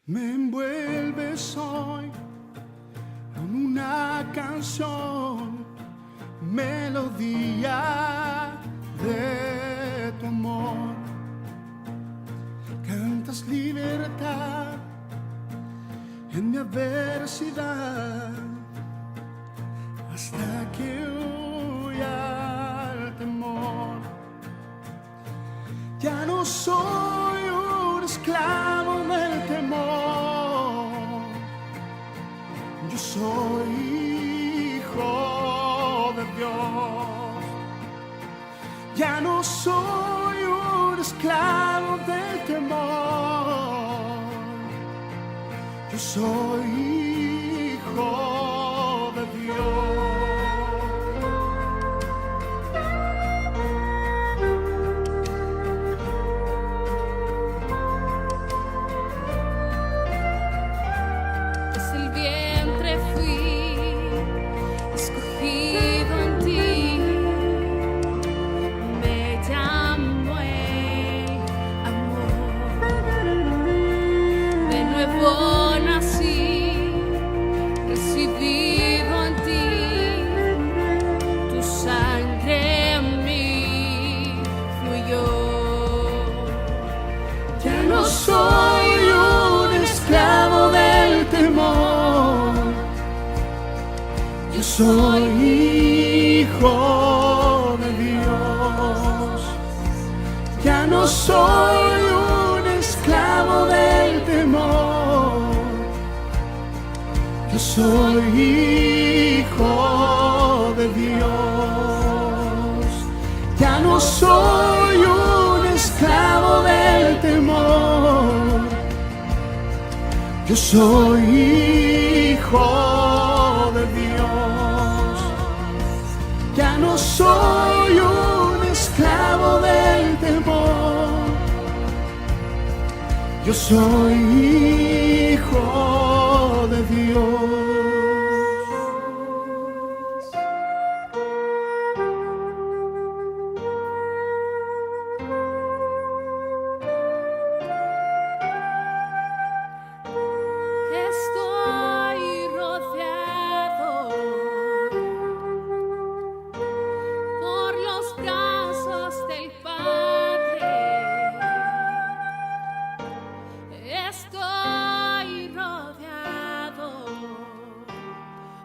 Me envuelves hoy en una canción, melodía de tu amor. Cantas libertad en mi adversidad hasta que huya el temor. Ya no soy un esclavo del temor, yo soy hijo de Dios. Ya no soy un esclavo del temor, yo soy hijo de Dios. Soy un esclavo del temor, yo soy hijo de Dios. Ya no soy un esclavo del temor, yo soy hijo de Dios. Ya no soy un esclavo del temor, yo soy hijo de Dios. Ya no soy un esclavo del temor, yo soy hijo de Dios.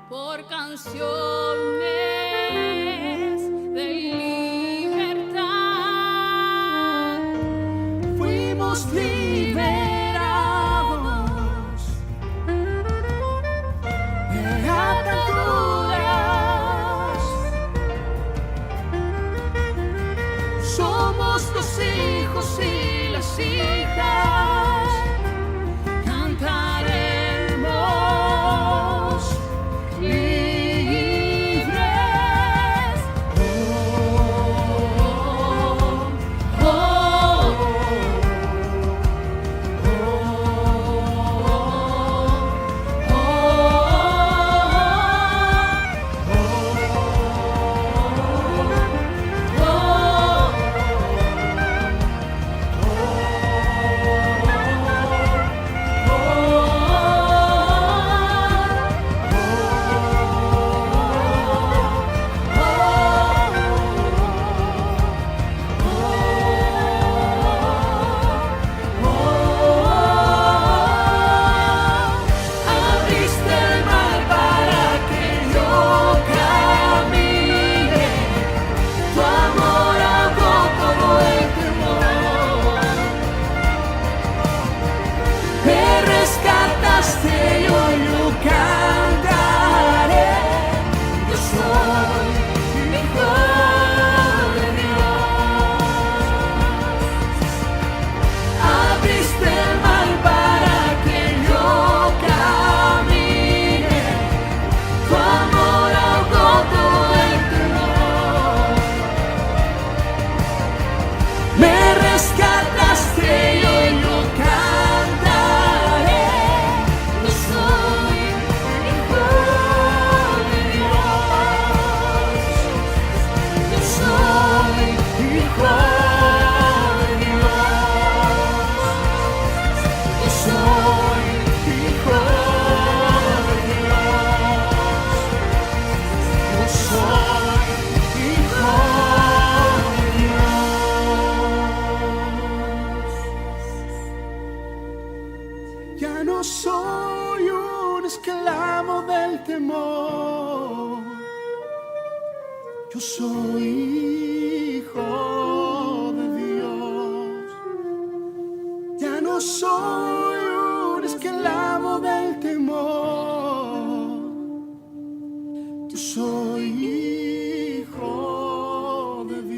Por canciones de libertad, fuimos liberados de ataduras. Somos los hijos y las hijas, cantaremos libres. no soy un esclavo del temor. Yo soy hijo de Dios. Ya no soy un esclavo del temor. Yo soy hijo de Dios.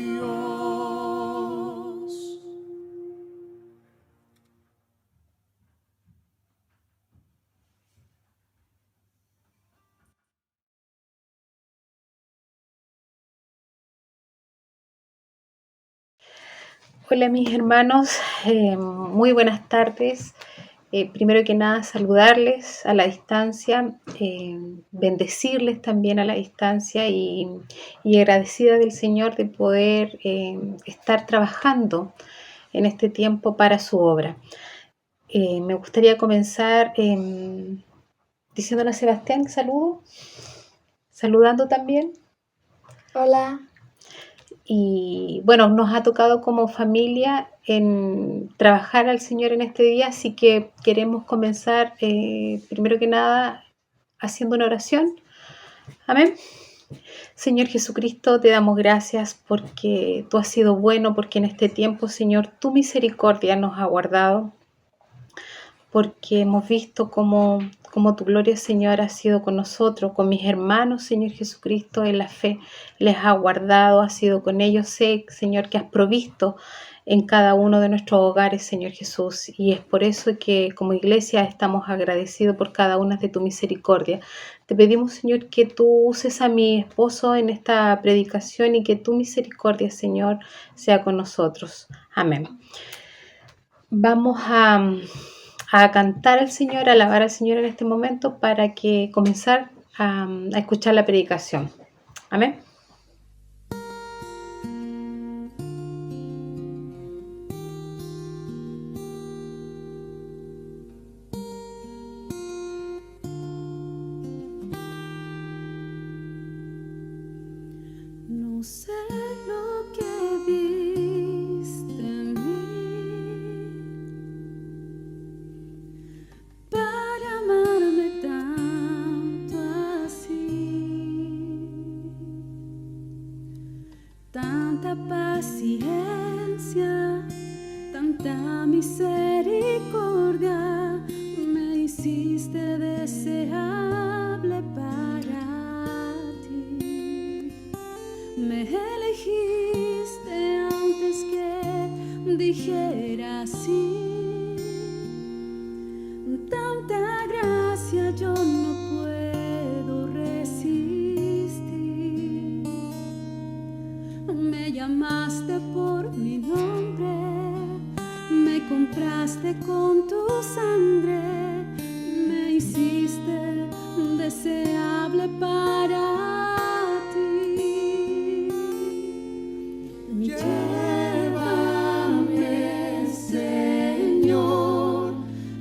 Hola mis hermanos, muy buenas tardes. Primero que nada saludarles a la distancia, bendecirles también a la distancia y agradecida del Señor de poder estar trabajando en este tiempo para su obra. Me gustaría comenzar diciéndole a Sebastián que saludando también. Hola. Y bueno, nos ha tocado como familia en trabajar al Señor en este día, así que queremos comenzar primero que nada haciendo una oración. Amén. Señor Jesucristo, te damos gracias porque tú has sido bueno, porque en este tiempo, Señor, tu misericordia nos ha guardado, porque hemos visto cómo tu gloria, Señor, ha sido con nosotros, con mis hermanos, Señor Jesucristo, en la fe, les ha guardado, ha sido con ellos. Sé, Señor, que has provisto en cada uno de nuestros hogares, Señor Jesús, y es por eso que como iglesia estamos agradecidos por cada una de tu misericordia. Te pedimos, Señor, que tú uses a mi esposo en esta predicación y que tu misericordia, Señor, sea con nosotros. Amén. Vamos a cantar al Señor, a alabar al Señor en este momento para que comenzar a escuchar la predicación. Amén. No sé lo que viste en mí para amarme tanto así, tanta paciencia, tanta misericordia, me hiciste deseable para ti. Me elegiste antes que dijera sí. Tanta gracia yo no puedo resistir. Me llamaste por mi nombre, me compraste con tu sangre, me hiciste deseable para ti. Llévame, Señor,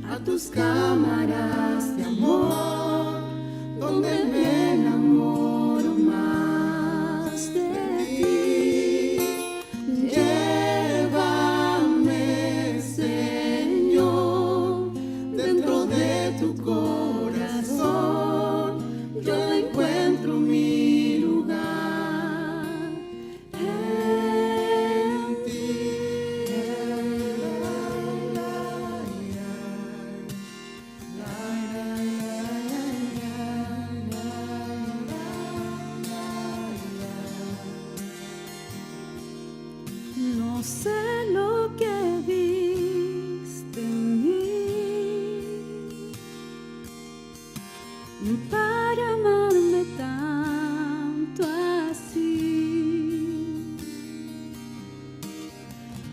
a tus cámaras de amor, donde me enamoro más de ti. Llévame, Señor, dentro de tu corazón, yo encuentro mi lugar en ti. No sé lo que viste en mí para amarme tanto así,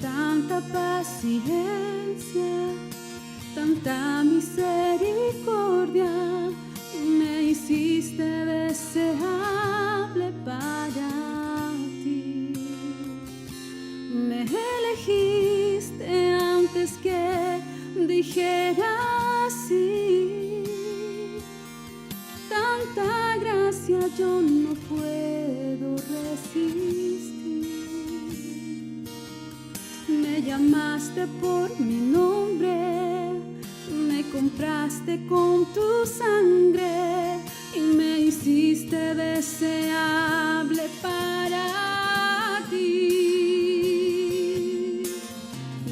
tanta paciencia, tanta misericordia, me hiciste deseable para ti. Me elegiste antes que dijera sí. Tanta gracia yo no puedo resistir. Me llamaste por mi nombre, me compraste con tu sangre y me hiciste deseable para ti.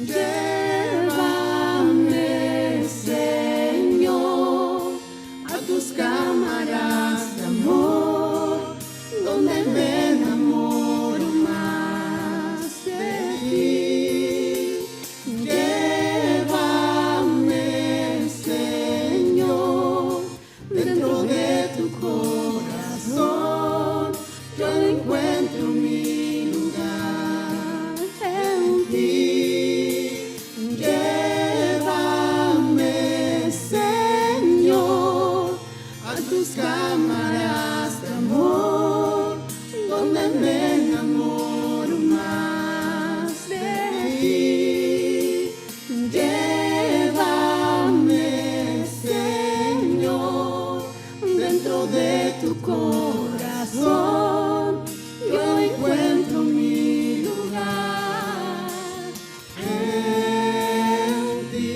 Llévame, Señor, a tus cámaras de amor, donde me enamoro más de ti. Llévame, Señor, dentro de tu corazón, yo encuentro mi lugar en ti. Llévame, Señor, a tus cámaras de amor, donde me enamoro más de ti. Llévame, Señor, dentro de tu corazón, yo encuentro mi lugar en ti.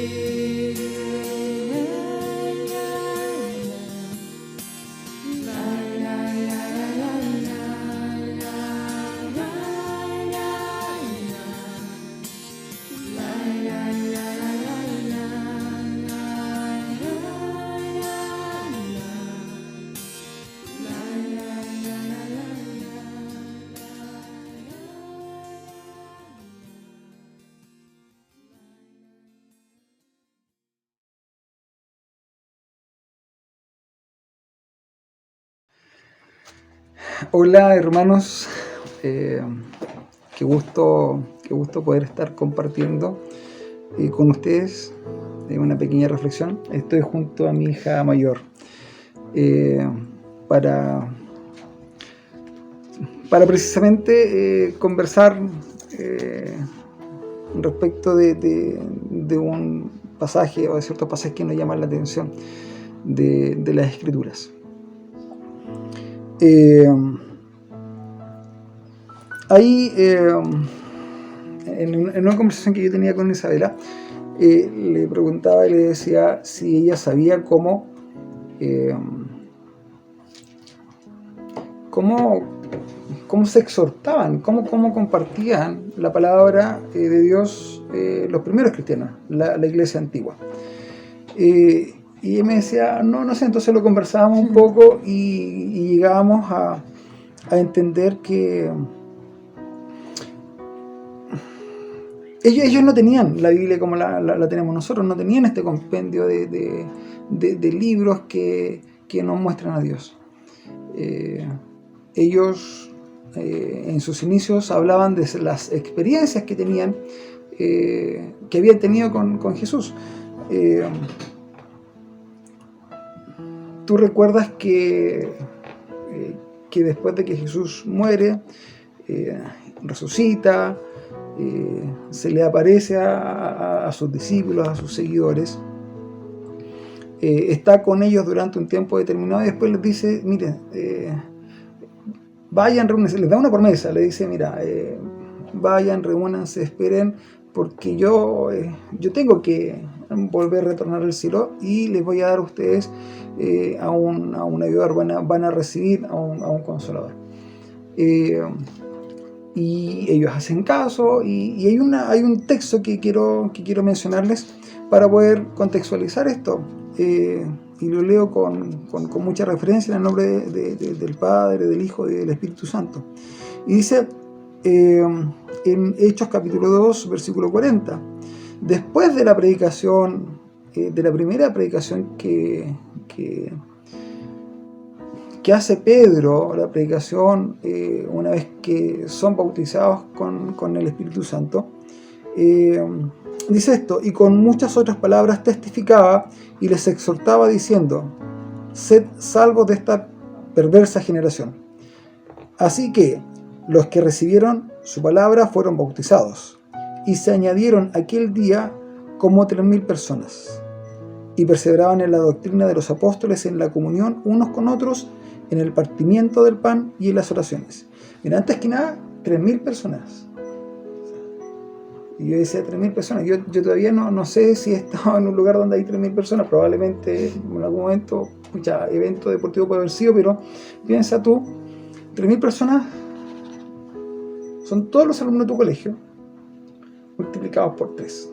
Hola hermanos, qué gusto poder estar compartiendo con ustedes una pequeña reflexión. Estoy junto a mi hija mayor para precisamente conversar respecto de un pasaje o de ciertos pasajes que nos llaman la atención de las Escrituras. Ahí, en una conversación que yo tenía con Isabela, le preguntaba y le decía si ella sabía cómo se exhortaban, cómo compartían la palabra de Dios los primeros cristianos, la iglesia antigua. Y ella me decía, no sé, entonces lo conversábamos un poco y llegábamos a entender que ellos no tenían la Biblia como la tenemos nosotros, no tenían este compendio de libros que nos muestran a Dios. Ellos en sus inicios hablaban de las experiencias que tenían, que habían tenido con Jesús. Tú recuerdas que después de que Jesús muere, resucita, se le aparece a sus discípulos, a sus seguidores, está con ellos durante un tiempo determinado y después les dice, miren, vayan, reúnanse, les da una promesa, le dice, mira, vayan, reúnanse, esperen, porque yo tengo que volver a retornar al cielo y les voy a dar a ustedes a un ayudador, van a recibir a un consolador. Y ellos hacen caso y hay un texto que quiero mencionarles para poder contextualizar esto, y lo leo con mucha referencia en el nombre del Padre, del Hijo y del Espíritu Santo. Y dice en Hechos capítulo 2 versículo 40, después de la predicación, de la primera predicación que hace Pedro, la predicación una vez que son bautizados con el Espíritu Santo, dice esto, y con muchas otras palabras testificaba y les exhortaba diciendo, sed salvos de esta perversa generación. Así que los que recibieron su palabra fueron bautizados, y se añadieron aquel día como 3.000 personas, y perseveraban en la doctrina de los apóstoles, en la comunión unos con otros, en el partimiento del pan y en las oraciones. Mira, antes que nada, 3.000 personas. Y yo decía 3.000 personas. Yo todavía no sé si he estado en un lugar donde hay 3.000 personas. Probablemente en algún momento, evento deportivo puede haber sido, pero piensa tú, 3.000 personas son todos los alumnos de tu colegio multiplicados por 3.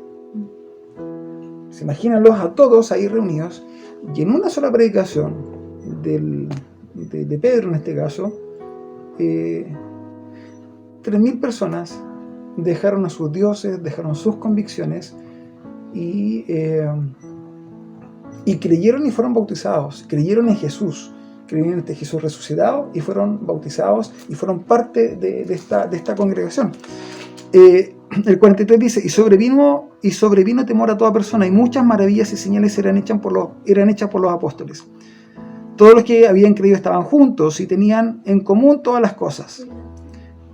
Se imagínenlos a todos ahí reunidos, y en una sola predicación de Pedro en este caso, 3.000 personas dejaron a sus dioses, dejaron sus convicciones y creyeron y fueron bautizados, creyeron en Jesús, creyeron en este Jesús resucitado y fueron bautizados y fueron parte de esta congregación. El 43 dice, y sobrevino temor a toda persona, y muchas maravillas y señales eran hechas por los apóstoles. Todos los que habían creído estaban juntos y tenían en común todas las cosas,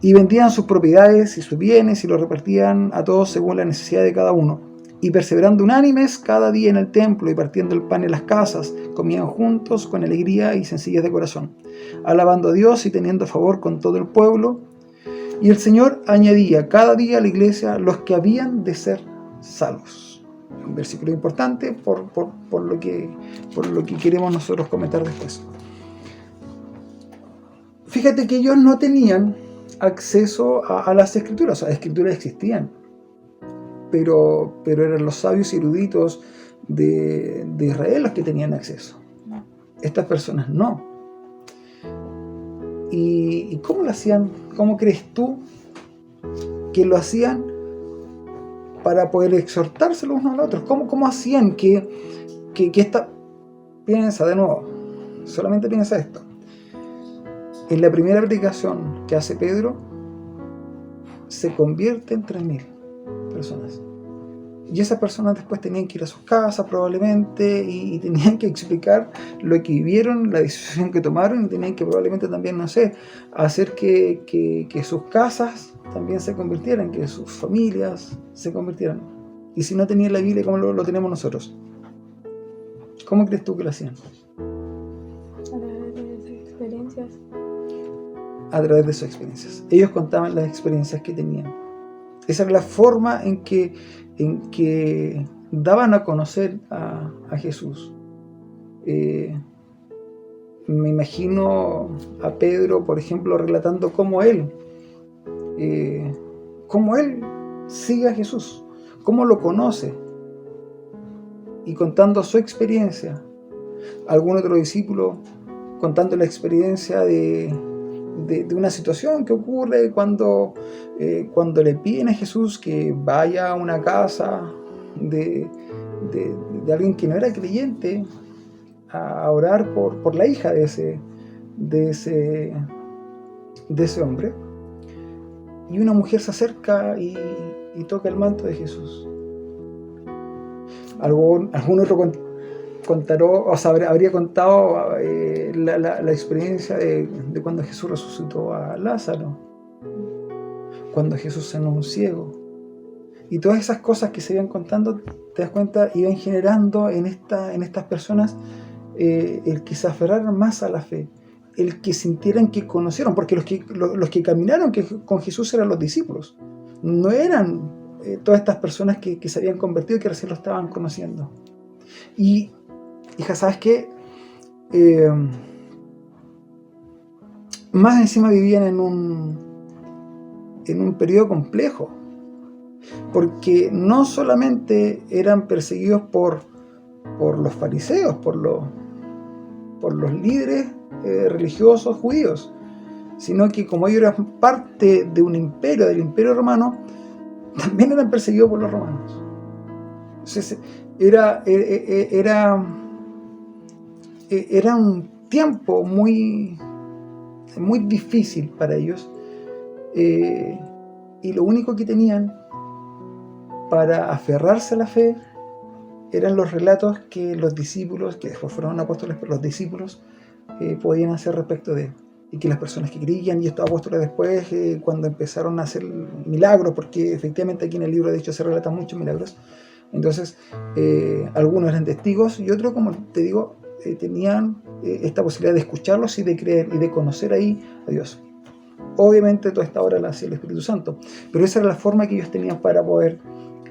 y vendían sus propiedades y sus bienes y los repartían a todos según la necesidad de cada uno. Y perseverando unánimes cada día en el templo y partiendo el pan en las casas, comían juntos con alegría y sencillez de corazón, alabando a Dios y teniendo favor con todo el pueblo. Y el Señor añadía cada día a la iglesia los que habían de ser salvos. Un versículo importante por lo que queremos nosotros comentar después. Fíjate que ellos no tenían acceso a las escrituras. Las escrituras existían, pero eran los sabios y eruditos de Israel los que tenían acceso. Estas personas no. ¿Y cómo lo hacían? ¿Cómo crees tú que lo hacían para poder exhortarse los unos a los otros? ¿Cómo hacían que esta... Piensa de nuevo, solamente piensa esto. En la primera predicación que hace Pedro, se convierte en 3.000 personas. Y esas personas después tenían que ir a sus casas probablemente y tenían que explicar lo que vivieron, la decisión que tomaron, y tenían que probablemente también, no sé, hacer que sus casas también se convirtieran, que sus familias se convirtieran. Y si no tenían la Biblia, ¿cómo lo tenemos nosotros? ¿Cómo crees tú que lo hacían? A través de sus experiencias. A través de sus experiencias. Ellos contaban las experiencias que tenían. Esa era la forma en que daban a conocer a Jesús. Me imagino a Pedro, por ejemplo, relatando cómo él sigue a Jesús, cómo lo conoce, y contando su experiencia. Algún otro discípulo contando la experiencia de una situación que ocurre cuando le piden a Jesús que vaya a una casa de alguien que no era creyente a orar por la hija de ese hombre, y una mujer se acerca y toca el manto de Jesús. Algún otro habría contado la experiencia de cuando Jesús resucitó a Lázaro, cuando Jesús sanó a un ciego, y todas esas cosas que se iban contando, te das cuenta, iban generando en estas personas el que se aferraran más a la fe, el que sintieran que conocieron, porque los que caminaron con Jesús eran los discípulos, no eran todas estas personas que se habían convertido y que recién lo estaban conociendo. Y hija, ¿sabes qué? Más encima vivían en un periodo complejo, porque no solamente eran perseguidos por los fariseos, por los líderes religiosos judíos, sino que como ellos eran parte de un imperio, del imperio romano, también eran perseguidos por los romanos. Entonces, era un tiempo muy difícil para ellos, y lo único que tenían para aferrarse a la fe eran los relatos que los discípulos, que después fueron apóstoles, pero los discípulos podían hacer respecto de él, y que las personas que creían, y estos apóstoles después, cuando empezaron a hacer milagros, porque efectivamente aquí en el libro de Hechos se relatan muchos milagros, entonces algunos eran testigos y otros, como te digo, tenían esta posibilidad de escucharlos y de creer y de conocer ahí a Dios. Obviamente toda esta obra la hacía el Espíritu Santo, pero esa era la forma que ellos tenían para poder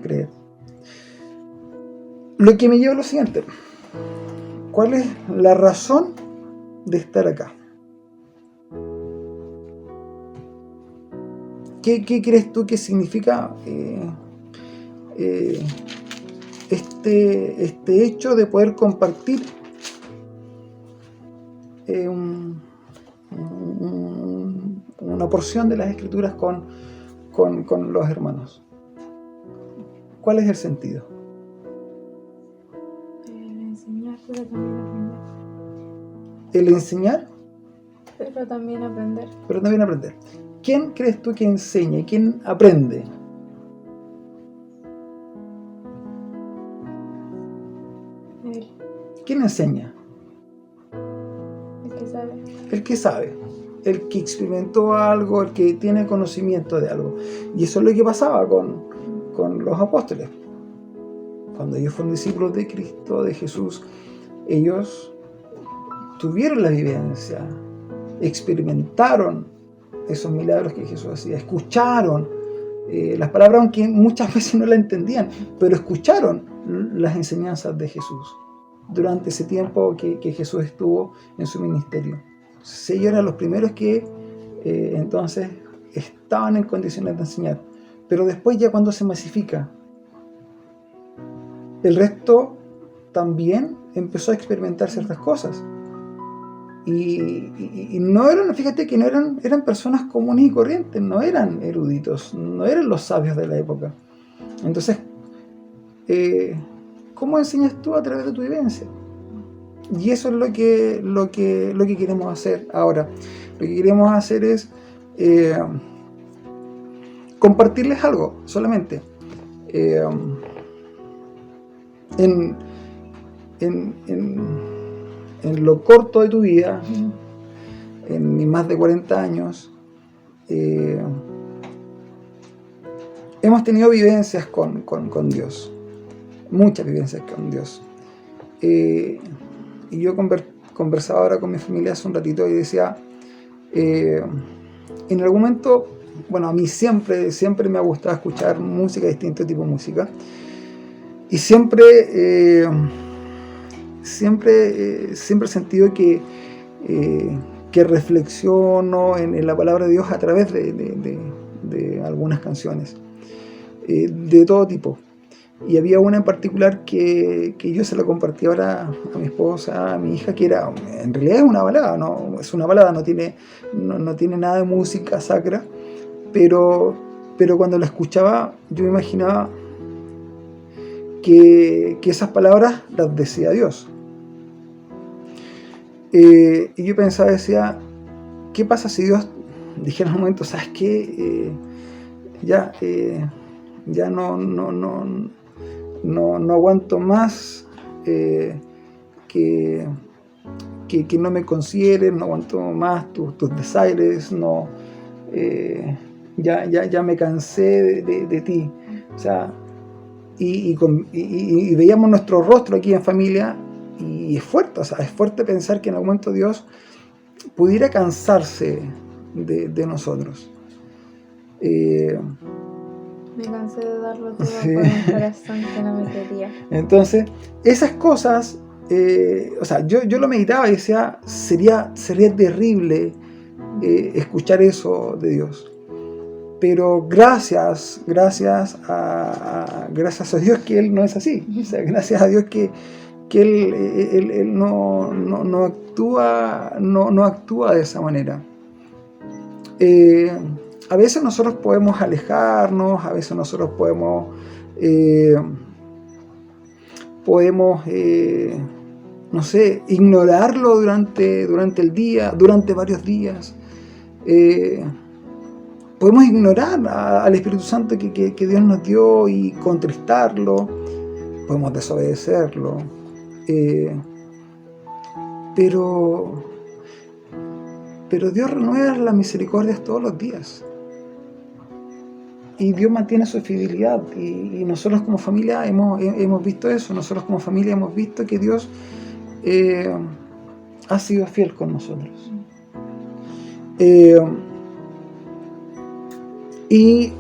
creer. Lo que me lleva a lo siguiente: ¿cuál es la razón de estar acá? ¿Qué crees tú que significa este hecho de poder compartir una porción de las Escrituras con los hermanos? ¿Cuál es el sentido? El enseñar, pero también aprender. El enseñar, Pero también aprender. pero también aprender. ¿Quién crees tú que enseña y quién aprende? Él, ¿Quién enseña? el que sabe. El que sabe, el que experimentó algo, el que tiene conocimiento de algo. Y eso es lo que pasaba con los apóstoles. Cuando ellos fueron discípulos de Cristo, de Jesús, ellos tuvieron la vivencia, experimentaron esos milagros que Jesús hacía, escucharon las palabras, aunque muchas veces no las entendían, pero escucharon las enseñanzas de Jesús durante ese tiempo que Jesús estuvo en su ministerio. Entonces, ellos eran los primeros que entonces estaban en condiciones de enseñar. Pero después, ya cuando se masifica, el resto también empezó a experimentar ciertas cosas. Y no eran, fíjate que no eran personas comunes y corrientes, no eran eruditos, no eran los sabios de la época. Entonces, ¿cómo enseñas tú? A través de tu vivencia. Y eso es lo que queremos hacer ahora. Lo que queremos hacer es compartirles algo solamente. En lo corto de tu vida, en mis más de 40 años, hemos tenido vivencias con Dios, muchas vivencias con Dios. Y yo conversaba ahora con mi familia hace un ratito y decía, en algún momento, bueno, a mí siempre me ha gustado escuchar música, distinto tipo de música, y siempre he sentido que reflexiono en la palabra de Dios a través de algunas canciones de todo tipo. Y había una en particular que yo se la compartí ahora a mi esposa, a mi hija, que era, en realidad es una balada, ¿no? Es una balada, no tiene nada de música sacra, pero cuando la escuchaba yo me imaginaba que esas palabras las decía Dios. Y yo pensaba, decía, ¿qué pasa si Dios dijera en un momento, ¿sabes qué? Ya no aguanto más que no me consideres, no aguanto más tus desaires, no, ya me cansé de ti. O sea, y veíamos nuestro rostro aquí en familia, y es fuerte, o sea, es fuerte pensar que en algún momento Dios pudiera cansarse de nosotros. Me cansé de darlo todo por un corazón que no me quería. Entonces, esas cosas, o sea, yo lo meditaba y decía, sería terrible escuchar eso de Dios. Pero gracias a Dios que Él no es así. O sea, gracias a Dios que Él no actúa de esa manera. A veces nosotros podemos alejarnos, a veces nosotros podemos no sé, ignorarlo durante el día, durante varios días. Podemos ignorar al Espíritu Santo que Dios nos dio y contristarlo, podemos desobedecerlo, pero Dios renueva las misericordias todos los días. Y Dios mantiene su fidelidad, y nosotros como familia hemos visto eso. Nosotros como familia hemos visto que Dios ha sido fiel con nosotros. Y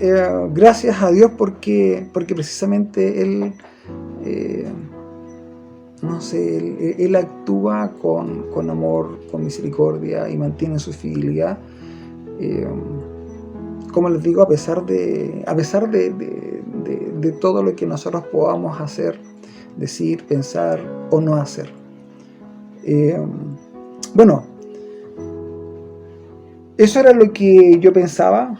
gracias a Dios porque precisamente Él, no sé, él actúa con amor, con misericordia y mantiene su fidelidad. Como les digo, a pesar de todo lo que nosotros podamos hacer, decir, pensar o no hacer. Bueno, eso era lo que yo pensaba,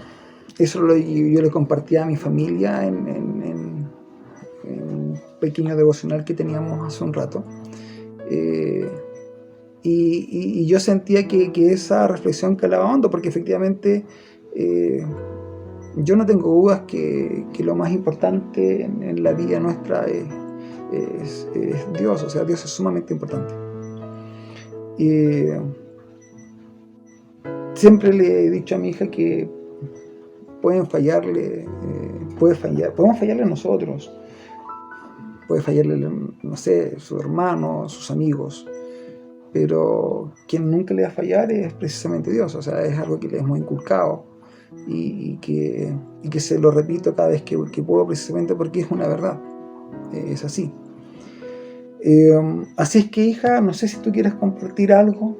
eso yo le compartía a mi familia en un pequeño devocional que teníamos hace un rato. Y yo sentía que esa reflexión calaba hondo, porque efectivamente yo no tengo dudas que lo más importante en la vida nuestra es Dios. O sea, Dios es sumamente importante. Siempre le he dicho a mi hija que podemos fallarle nosotros, puede fallarle, no sé, su hermano, sus amigos, pero quien nunca le va a fallar es precisamente Dios. O sea, es algo que le hemos inculcado y que se lo repito cada vez que puedo, precisamente porque es una verdad, es así. Así es que, hija, no sé si tú quieres compartir algo,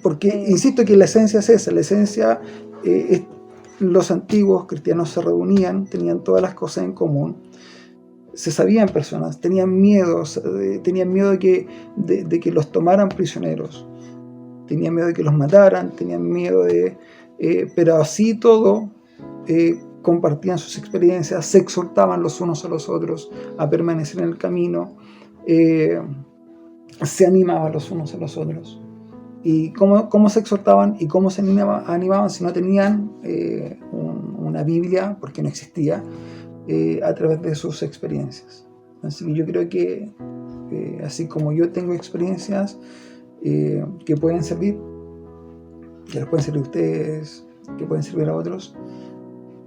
porque insisto que la esencia es esa, la esencia los antiguos cristianos se reunían, tenían todas las cosas en común, se sabían personas, tenían miedo de que los tomaran prisioneros, tenían miedo de que los mataran, tenían miedo pero así todo compartían sus experiencias, se exhortaban los unos a los otros a permanecer en el camino, se animaban los unos a los otros. ¿Y cómo se exhortaban y cómo se animaban si no tenían una Biblia, porque no existía, a través de sus experiencias? Así que yo creo que así como yo tengo experiencias que pueden servir, que les pueden servir a ustedes, que pueden servir a otros,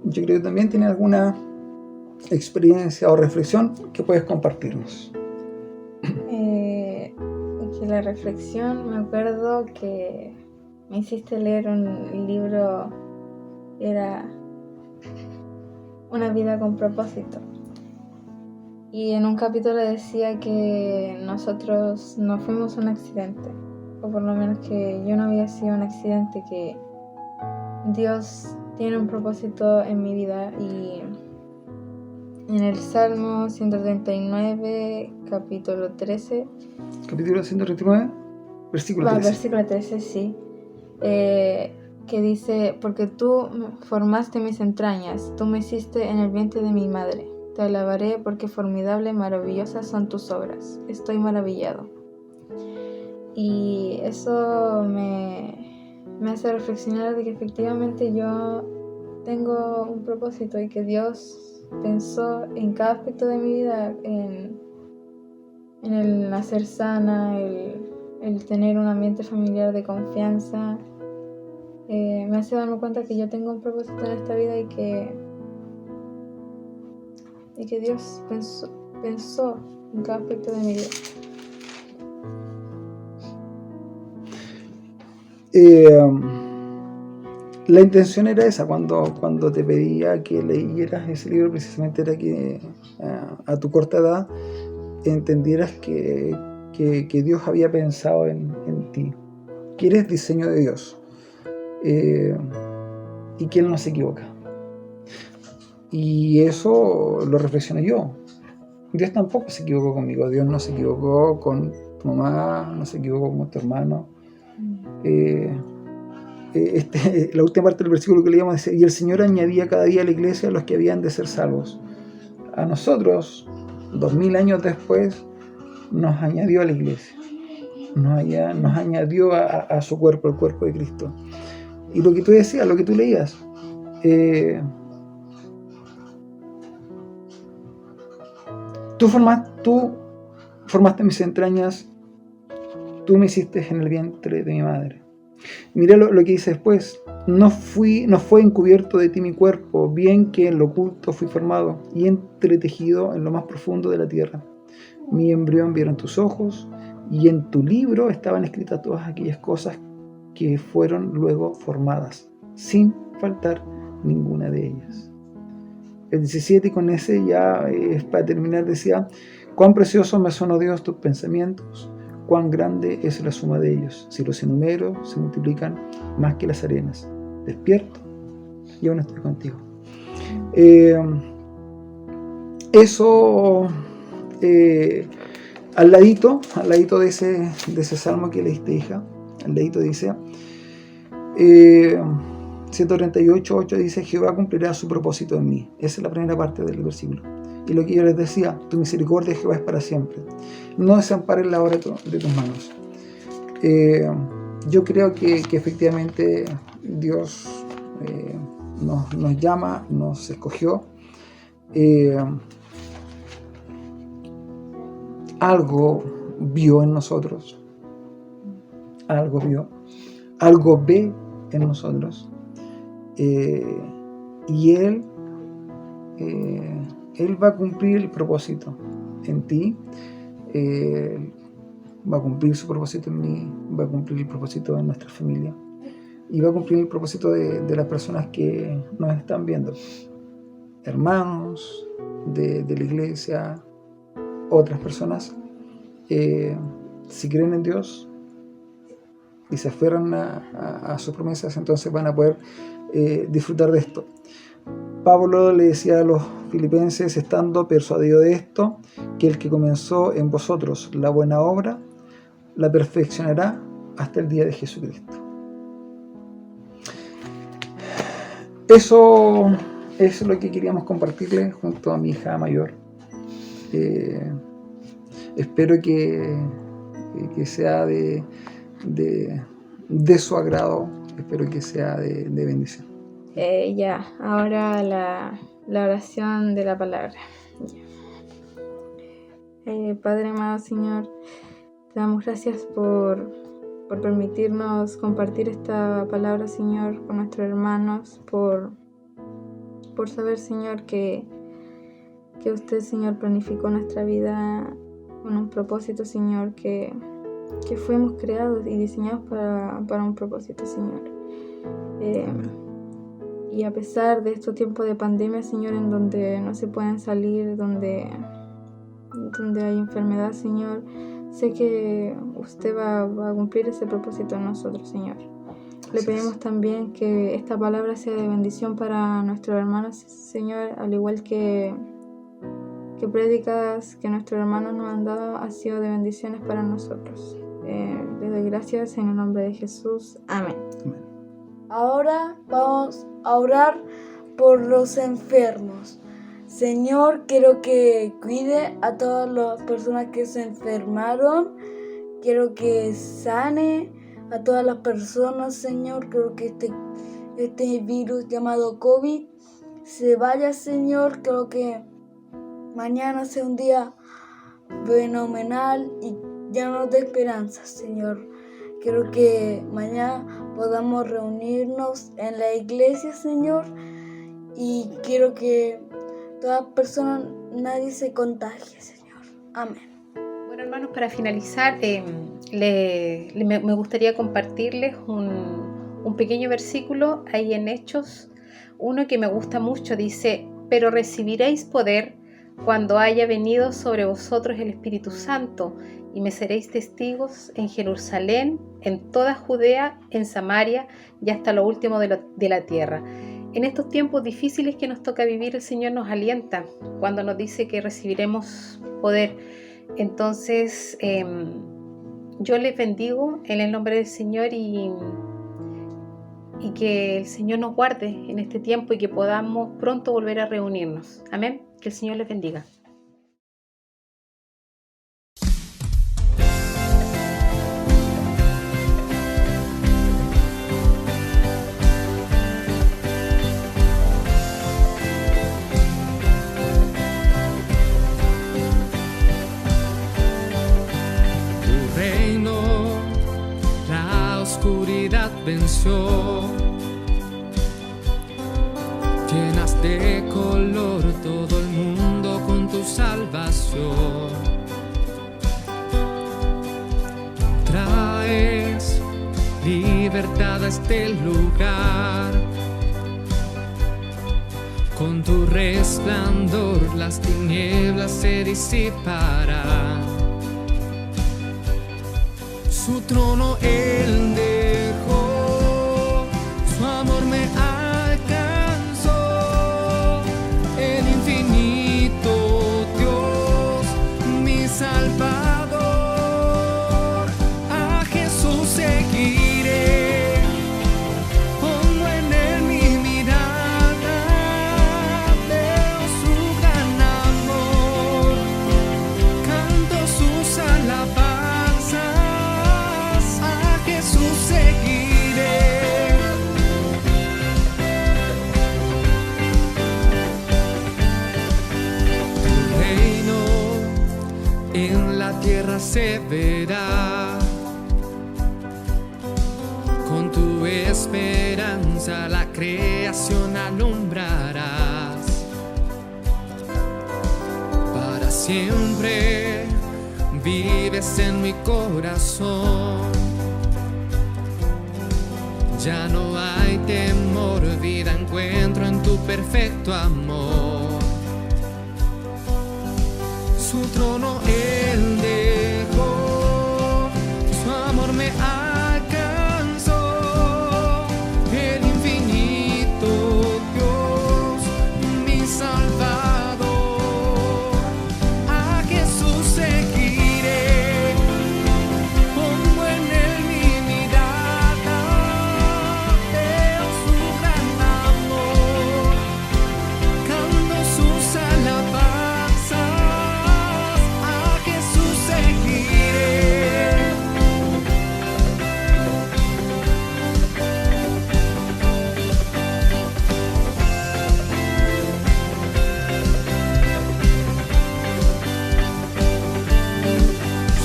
yo creo que también tienen alguna experiencia o reflexión que puedes compartirnos. Que la reflexión, me acuerdo que me hiciste leer un libro, era Una vida con propósito, y en un capítulo decía que nosotros no fuimos un accidente, o por lo menos que yo no había sido un accidente, que Dios tiene un propósito en mi vida. Y en el Salmo 139, capítulo 13. Capítulo 139, versículo 13. Versículo 13, sí. Que dice: porque tú formaste mis entrañas, tú me hiciste en el vientre de mi madre. Te alabaré porque formidable y maravillosas son tus obras. Estoy maravillado. Y eso me hace reflexionar de que efectivamente yo tengo un propósito y que Dios pensó en cada aspecto de mi vida, en el nacer sana, el tener un ambiente familiar de confianza. Me hace darme cuenta que yo tengo un propósito en esta vida y que Dios pensó en cada aspecto de mi vida. La intención era esa cuando te pedía que leyeras ese libro, precisamente era que a tu corta edad entendieras que Dios había pensado en ti, que eres diseño de Dios, y que Él no se equivoca. Y eso lo reflexioné yo. Dios tampoco se equivocó conmigo, Dios no se equivocó con tu mamá, no se equivocó con tu hermano. La última parte del versículo que leíamos dice: y el Señor añadía cada día a la iglesia a los que habían de ser salvos. A nosotros, 2000 años después, nos añadió a la iglesia, nos añadió a su cuerpo, el cuerpo de Cristo. Y lo que tú decías, lo que tú leías, tú formaste mis entrañas, tú me hiciste en el vientre de mi madre. Mira lo que dice después: no fue encubierto de ti mi cuerpo, bien que en lo oculto fui formado y entretejido en lo más profundo de la tierra. Mi embrión vieron tus ojos, y en tu libro estaban escritas todas aquellas cosas que fueron luego formadas, sin faltar ninguna de ellas. El 17, y con ese ya es para terminar, decía: cuán precioso me son, oh Dios, tus pensamientos, cuán grande es la suma de ellos. Si los enumero, se multiplican más que las arenas. Despierto y aún estoy contigo. Eso al ladito de ese salmo que leíste, hija, al ladito dice 138:8 dice: Jehová cumplirá su propósito en mí. Esa es la primera parte del versículo. Y lo que yo les decía: tu misericordia, Jehová, es para siempre. No desampares la obra de tus manos. Yo creo que efectivamente Dios nos llama, nos escogió. Algo vio en nosotros, algo ve en nosotros, y Él va a cumplir el propósito en ti, va a cumplir su propósito en mí, va a cumplir el propósito en nuestra familia, y va a cumplir el propósito de las personas que nos están viendo, hermanos de la iglesia, otras personas. Si creen en Dios y se aferran a sus promesas, entonces van a poder disfrutar de esto. Pablo le decía a los filipenses, estando persuadido de esto, que el que comenzó en vosotros la buena obra, la perfeccionará hasta el día de Jesucristo. Eso es lo que queríamos compartirles junto a mi hija mayor. Espero que sea de su agrado, espero que sea de bendición. Ahora la oración de la palabra. Padre amado Señor, te damos gracias por permitirnos compartir esta palabra, Señor, con nuestros hermanos, por saber, Señor, que usted, Señor, planificó nuestra vida con un propósito, Señor, que fuimos creados y diseñados para un propósito, Señor. Y a pesar de estos tiempos de pandemia, Señor, en donde no se pueden salir, donde hay enfermedad, Señor, sé que usted va a cumplir ese propósito en nosotros, Señor. Le pedimos también que esta palabra sea de bendición para nuestros hermanos, Señor, al igual que prédicas que nuestros hermanos nos han dado ha sido de bendiciones para nosotros. Les doy gracias en el nombre de Jesús. Amén. Amén. Ahora vamos a orar por los enfermos. Señor, quiero que cuide a todas las personas que se enfermaron. Quiero que sane a todas las personas, Señor. Quiero que este virus llamado COVID se vaya, Señor. Quiero que mañana sea un día fenomenal y lleno de esperanza, Señor. Quiero que mañana podamos reunirnos en la iglesia, Señor. Y quiero que toda persona, nadie se contagie, Señor. Amén. Bueno, hermanos, para finalizar, me gustaría compartirles un pequeño versículo ahí en Hechos, uno que me gusta mucho. Dice: pero recibiréis poder cuando haya venido sobre vosotros el Espíritu Santo, y me seréis testigos en Jerusalén, en toda Judea, en Samaria y hasta lo último de la tierra. En estos tiempos difíciles que nos toca vivir, el Señor nos alienta cuando nos dice que recibiremos poder. Entonces, yo les bendigo en el nombre del Señor y que el Señor nos guarde en este tiempo y que podamos pronto volver a reunirnos. Amén. Que el Señor les bendiga. Tu reino, la oscuridad venció. Llenas de color todo el mundo con tu salvación. Traes libertad a este lugar. Con tu resplandor las tinieblas se disiparán. Su trono él dejó, su amor me alcanzó. El infinito Dios, mi Salvador. A Jesús seguiré, pongo en él mi mirada. Veo su gran amor, canto sus alabanzas. A Jesús seguiré. Tu reino en la tierra se verá. Con tu esperanza la creación alumbrarás. Para siempre vives en mi corazón. Ya no hay temor, vida encuentro en tu perfecto amor. Su trono él dejó, su amor me alcanzó. El infinito Dios, mi Salvador. A Jesús seguiré, pongo en él mi mirada. Veo su gran amor, canto sus alabanzas. A Jesús seguiré.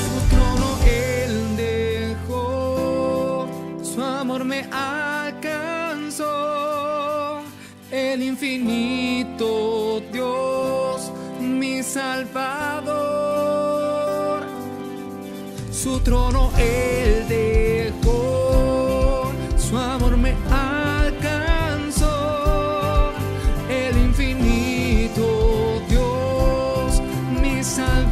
Su trono él dejó, su amor me alcanzó. El infinito Dios, mi Salvador. Su trono él dejó, su amor me alcanzó. El infinito Dios, mi Salvador.